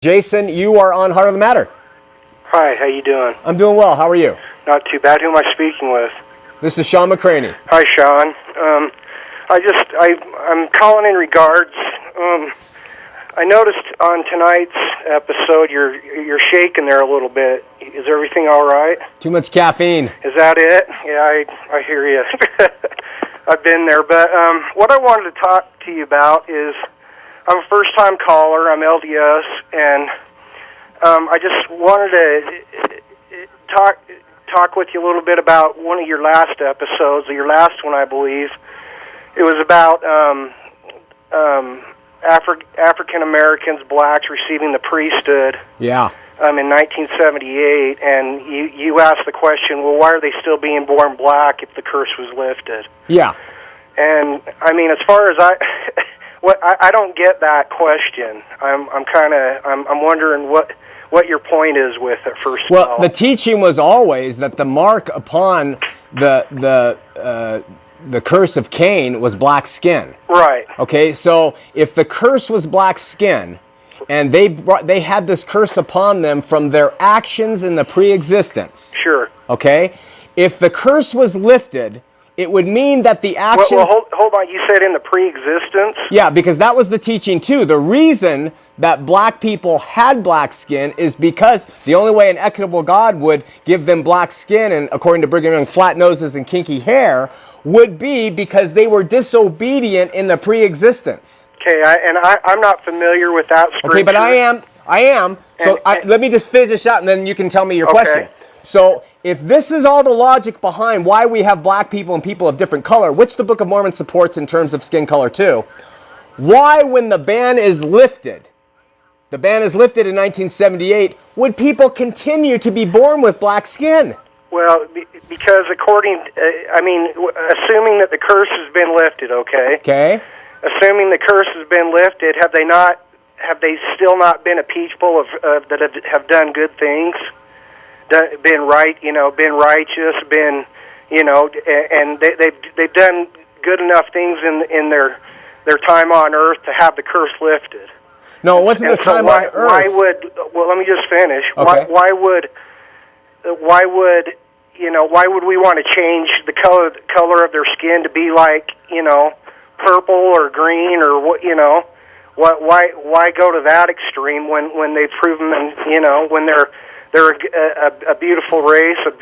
Jason, you are on Heart of the Matter. Hi, how you doing? I'm doing well. How are you? Not too bad. Who am I speaking with? This is Shawn McCraney. Hi, Shawn. I'm calling in regards. I noticed on tonight's episode you're shaking there a little bit. Is everything all right? Too much caffeine. Is that it? Yeah, I hear you. I've been there. But what I wanted to talk to you about is I'm a first-time caller. I'm LDS, and I just wanted to talk with you a little bit about one of your last episodes, your last one, I believe. It was about African Americans, blacks receiving the priesthood. Yeah. In 1978, and you asked the question, well, why are they still being born black if the curse was lifted? Yeah. And I mean, as far as I don't get that question. I'm wondering what your point is with it, first of all. Well, the teaching was always that the mark upon the curse of Cain was black skin. Right. Okay, so if the curse was black skin, and they had this curse upon them from their actions in the pre-existence. Sure. Okay, if the curse was lifted, it would mean that the actions... Well, hold on. You said in the pre-existence? Yeah, because that was the teaching too. The reason that black people had black skin is because the only way an equitable God would give them black skin, and according to Brigham Young, flat noses and kinky hair, would be because they were disobedient in the pre-existence. Okay, I'm not familiar with that scripture. Okay, but I am. So let me just finish out, and then you can tell me your question. So if this is all the logic behind why we have black people and people of different color, which the Book of Mormon supports in terms of skin color too, why, when the ban is lifted in 1978, would people continue to be born with black skin? Well, because assuming that the curse has been lifted, okay? Okay. Assuming the curse has been lifted, have they still not been a people that have done good things? Been right, been righteous, been, and they've done good enough things in their time on earth to have the curse lifted. No, it wasn't the time on earth. Let me just finish. Okay. Why would we want to change the color of their skin to be like, purple or green or what, why go to that extreme when they've proven them, when they're a beautiful race of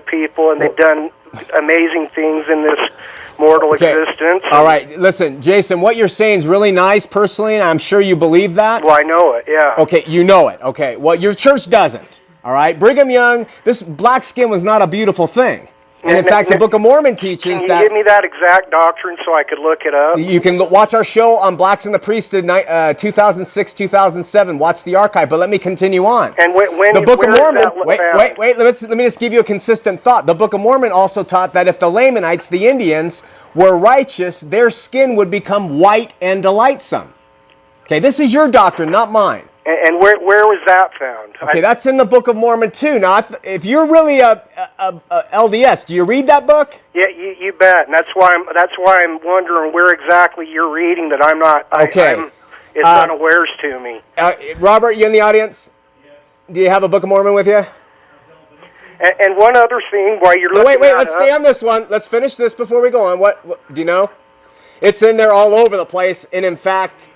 people, and they've done amazing things in this mortal existence. All right, listen, Jason, what you're saying is really nice personally, and I'm sure you believe that. Well, I know it, yeah. Okay, you know it. Okay, well, your church doesn't. All right, Brigham Young, this black skin was not a beautiful thing. And in fact, the Book of Mormon teaches that... Can you give me that exact doctrine so I could look it up? You can watch our show on Blacks in the Priesthood, 2006, 2007. Watch the archive, but let me continue on. And the Book of Mormon... Wait, let me just give you a consistent thought. The Book of Mormon also taught that if the Lamanites, the Indians, were righteous, their skin would become white and delightsome. Okay, this is your doctrine, not mine. And where was that found? Okay, that's in the Book of Mormon too. Now, if you're really a LDS, do you read that book? Yeah, you bet. And that's why I'm wondering where exactly you're reading that I'm not. Okay, it's unawares to me. Robert, you in the audience? Yes. Do you have a Book of Mormon with you? And one other thing, while you're looking. Wait. Let's stay on this one. Let's finish this before we go on. What do you know? It's in there all over the place, and in fact.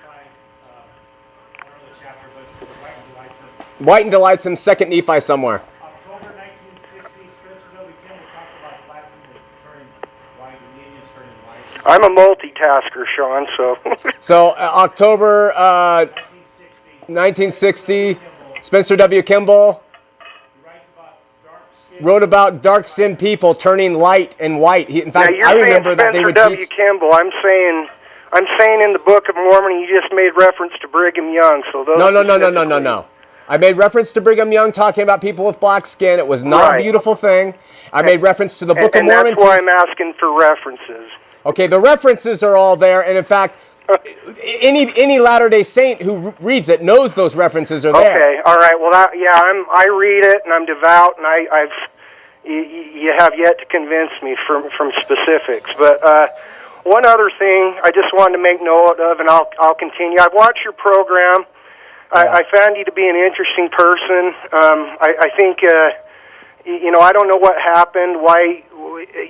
White and delightsome, 2nd Nephi somewhere. October 1960, Scriptural became talk about black people turning white and Indians turning white. I'm a multitasker, Shawn, so... So, October 1960, Spencer W. Kimball wrote about dark-skinned people turning light and white. In fact, I remember that they would teach... Spencer W. Kimball, I'm saying in the Book of Mormon, you just made reference to Brigham Young, so those... No. I made reference to Brigham Young talking about people with black skin. It was not a beautiful thing. I made reference to the Book of Mormon. And that's why I'm asking for references. Okay, the references are all there, and in fact, any Latter-day Saint who reads it knows those references are there. Okay, all right. Well, I read it, and I'm devout, and you have yet to convince me from specifics. But one other thing I just wanted to make note of, and I'll continue. I've watched your program. I found you to be an interesting person. I think, I don't know what happened, why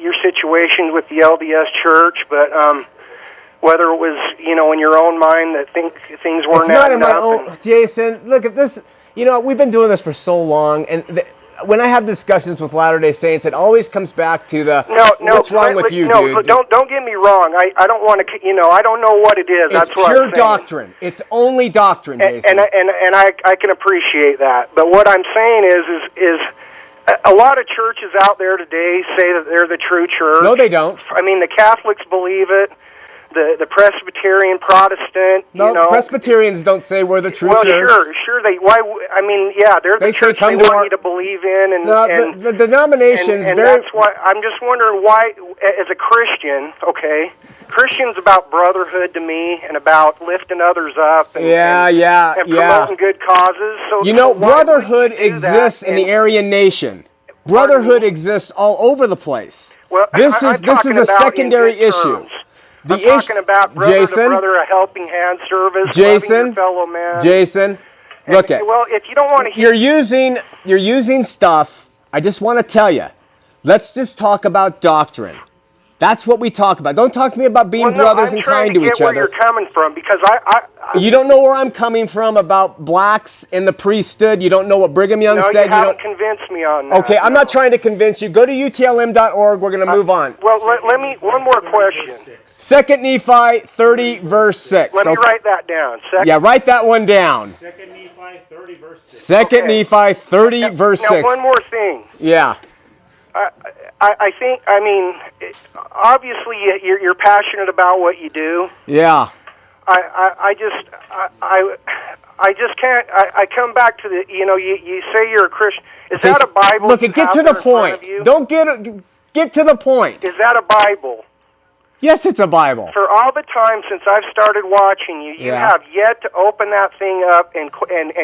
your situation with the LDS Church, but whether it was, in your own mind that things weren't. It's not in my own. Jason, look at this. We've been doing this for so long, and when I have discussions with Latter-day Saints, it always comes back to what's wrong with you, dude? No, don't get me wrong. I don't want to. I don't know what it is. It's That's what pure I'm saying. doctrine. It's only doctrine, Jason. And I can appreciate that. But what I'm saying is a lot of churches out there today say that they're the true church. No, they don't. I mean, the Catholics believe it. The Presbyterian, Protestant, Presbyterians don't say we're the true church. Well, sure. They're the church they want you to believe in, and the denominations. And that's why I'm just wondering why, as a Christian, Christian's about brotherhood to me and about lifting others up. And promoting good causes. So brotherhood exists in the Aryan nation. Brotherhood exists all over the place. Well, this is a secondary issue. I'm talking about brother to brother, a helping hand service, loving your fellow man. Jason, look at. Well, if you don't want to, you're using stuff. I just want to tell you. Let's just talk about doctrine. That's what we talk about. Don't talk to me about being brothers and kind to each other. Where you're coming from, because you don't know where I'm coming from about blacks in the priesthood. You don't know what Brigham Young said. You haven't convinced me on that. Okay, I'm not trying to convince you. Go to utlm.org. We're going to move on. Well, let me one more question. 2 Nephi 30 verse 6. Let me write that down. Write that one down. 2 Nephi 30 verse 6. 2 Nephi 30 verse 6. Now, one more thing. Yeah. I think, obviously you're passionate about what you do. Yeah. I just can't. I come back to the. You say you're a Christian. Is that a Bible? Look, get to the point. Don't get to the point. Is that a Bible? Yes, it's a Bible. For all the time since I've started watching you, you have yet to open that thing up and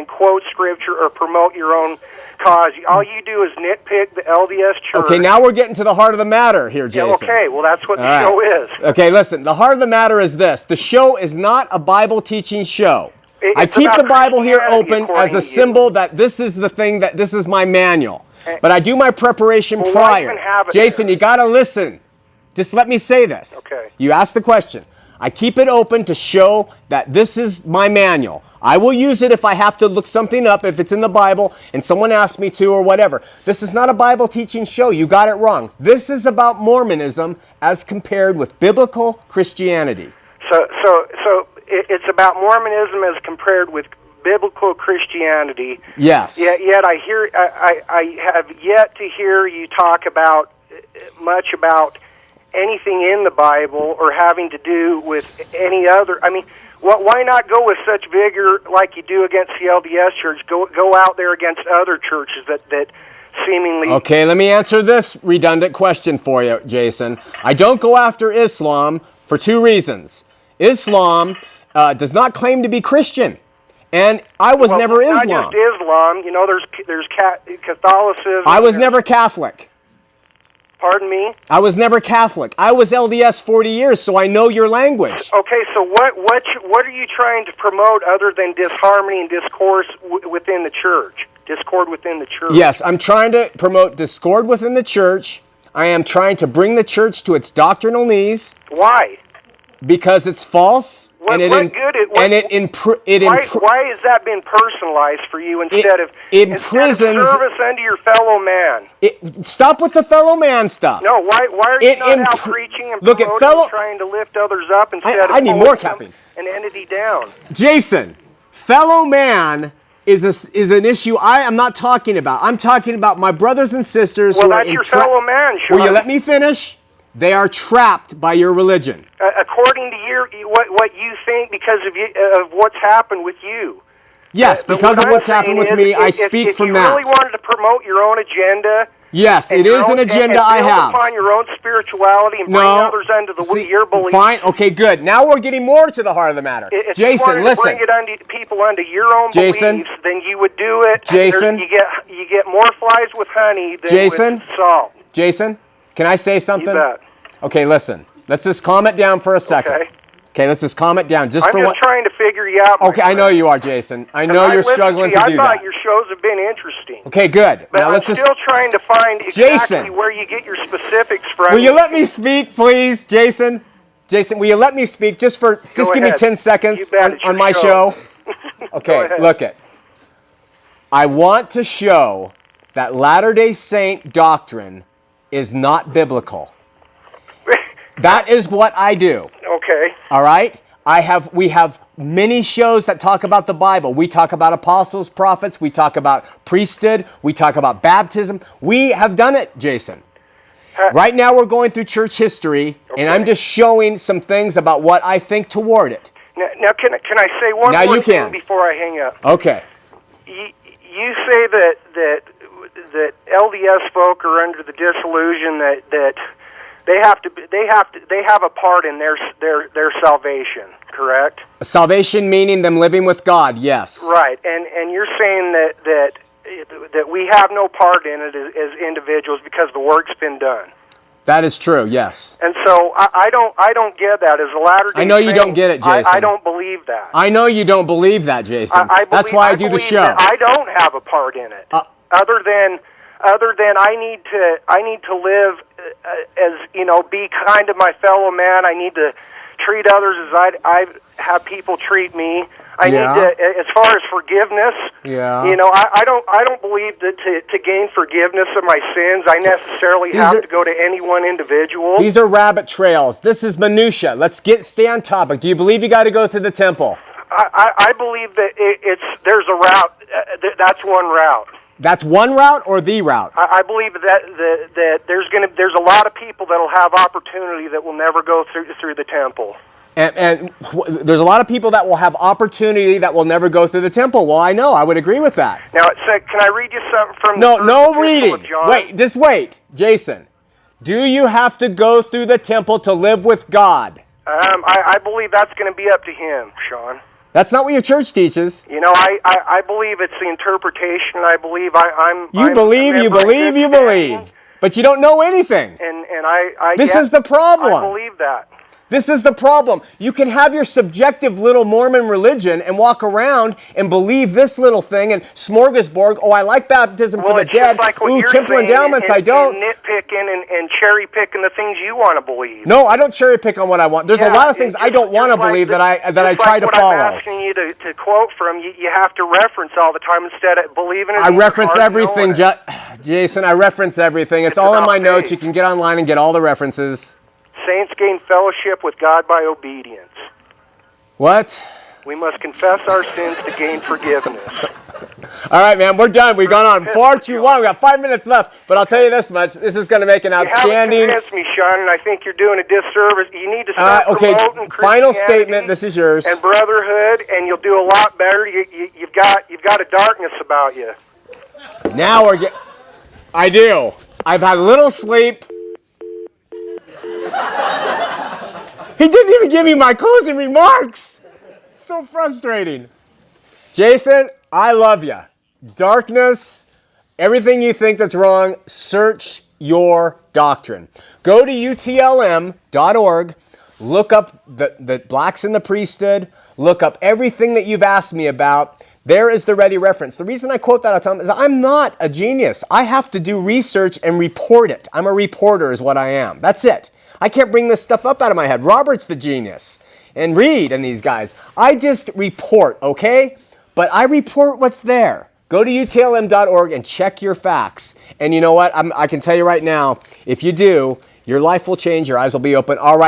quote Scripture or promote your own cause. All you do is nitpick the LDS Church. Okay, now we're getting to the heart of the matter here, Jason. Okay, well, that's what the show is. Okay, listen, the heart of the matter is this. The show is not a Bible teaching show. I keep the Bible here open as a symbol that this is the thing, that this is my manual. But I do my preparation prior. Jason, you got to listen. Just let me say this. Okay. You asked the question. I keep it open to show that this is my manual. I will use it if I have to look something up, if it's in the Bible and someone asks me to or whatever. This is not a Bible teaching show. You got it wrong. This is about Mormonism as compared with biblical Christianity. So it's about Mormonism as compared with biblical Christianity. Yes. Yet I have yet to hear you talk about much about anything in the Bible or having to do with any other. I mean, why not go with such vigor like you do against the LDS Church? Go out there against other churches that seemingly. Okay, let me answer this redundant question for you, Jason. I don't go after Islam for two reasons. Islam does not claim to be Christian, and I was never Islam. Not just Islam. There's Catholicism. I was never Catholic. Pardon me? I was never Catholic. I was LDS 40 years, so I know your language. Okay, so what are you trying to promote other than disharmony and discourse within the church? Discord within the church? Yes, I'm trying to promote discord within the church. I am trying to bring the church to its doctrinal knees. Why? Because it's false. Why has that been personalized for you instead of service unto your fellow man? Stop with the fellow man stuff. No, why are you not out preaching and promoting, trying to lift others up instead of more caffeine. An entity down? Jason, fellow man is an issue I am not talking about. I'm talking about my brothers and sisters who are that's your fellow man, Shawn. Will you let me finish? They are trapped by your religion. According to what you think, because of what's happened with you. Yes, because of what's happened with me, I speak from that. If you really wanted to promote your own agenda. Yes, it is an agenda I have. Upon your own spirituality and bring others under your beliefs. Fine, okay, good. Now we're getting more to the heart of the matter. If Jason, you listen. To bring it people under your own beliefs, then you would do it. Jason, you get more flies with honey than with salt. Jason, can I say something? You bet. Okay, listen. Let's just calm it down for a second. Okay. Okay, let's just calm it down. I'm just trying to figure you out. Okay, I know you are, Jason. I know you're struggling to do that. I thought your shows have been interesting. Okay, good. But I'm still trying to find exactly where you get your specifics from. Will you let me speak, please, Jason? Jason, will you let me speak just give me 10 seconds on my show? Okay, look it. I want to show that Latter-day Saint doctrine is not biblical. That is what I do. Okay. All right? We have many shows that talk about the Bible. We talk about apostles, prophets, we talk about priesthood, we talk about baptism. We have done it, Jason. Right now we're going through church history, and I'm just showing some things about what I think toward it. Now can I say one more thing before I hang up? Okay. You say that LDS folk are under the disillusion that they have a part in their salvation, correct? Salvation meaning them living with God, yes. Right, and you're saying that we have no part in it as individuals because the work's been done. That is true, yes. And so I don't get that as a Latter-day Saint. I know you don't get it, Jason. I don't believe that. I know you don't believe that, Jason. That's why I do the show. I don't have a part in it, other than I need to live as be kind to my fellow man. I need to treat others as I have people treat me. I need to, as far as forgiveness. Yeah. I don't believe that to gain forgiveness of my sins, I necessarily have to go to any one individual. These are rabbit trails. This is minutia. Let's stay on topic. Do you believe you got to go through the temple? I believe that there's a route. That's one route. That's one route or the route? I believe that there's a lot of people that will have opportunity that will never go through the temple. And there's a lot of people that will have opportunity that will never go through the temple. Well, I know. I would agree with that. Now, can I read you something from No reading. Wait, Jason. Do you have to go through the temple to live with God? I believe that's going to be up to him, Shawn. That's not what your church teaches. I believe it's the interpretation. I believe You believe. But you don't know anything. And This is the problem. I believe that. This is the problem. You can have your subjective little Mormon religion and walk around and believe this little thing and smorgasbord. Oh, I like baptism for the dead. Like ooh, temple endowments, I don't. And nitpicking and cherry picking the things you want to believe. No, I don't cherry pick on what I want. There's a lot of things I don't want to believe that I try to follow. I'm asking you to quote from, you have to reference all the time instead of believing it. I reference everything, Jason. I reference everything. It's all in my notes. You can get online and get all the references. Saints gain fellowship with God by obedience. What? We must confess our sins to gain forgiveness. All right, man, we're done. We've gone on far too long. We've got 5 minutes left, but I'll tell you this much. This is going to make an outstanding... You haven't convinced me, Shawn, and I think you're doing a disservice. You need to start promoting final statement. This is yours. And brotherhood, and you'll do a lot better. You've got a darkness about you. Now we're getting... I do. I've had little sleep. He didn't even give me my closing remarks. It's so frustrating. Jason, I love you. Darkness, everything you think that's wrong, search your doctrine. Go to utlm.org, look up the blacks in the priesthood, look up everything that you've asked me about. There is the ready reference. The reason I quote that all the time is I'm not a genius. I have to do research and report it. I'm a reporter is what I am. That's it. I can't bring this stuff up out of my head. Robert's the genius. And Reed and these guys. I just report, okay? But I report what's there. Go to utlm.org and check your facts. And you know what? I can tell you right now, if you do, your life will change. Your eyes will be open. All right.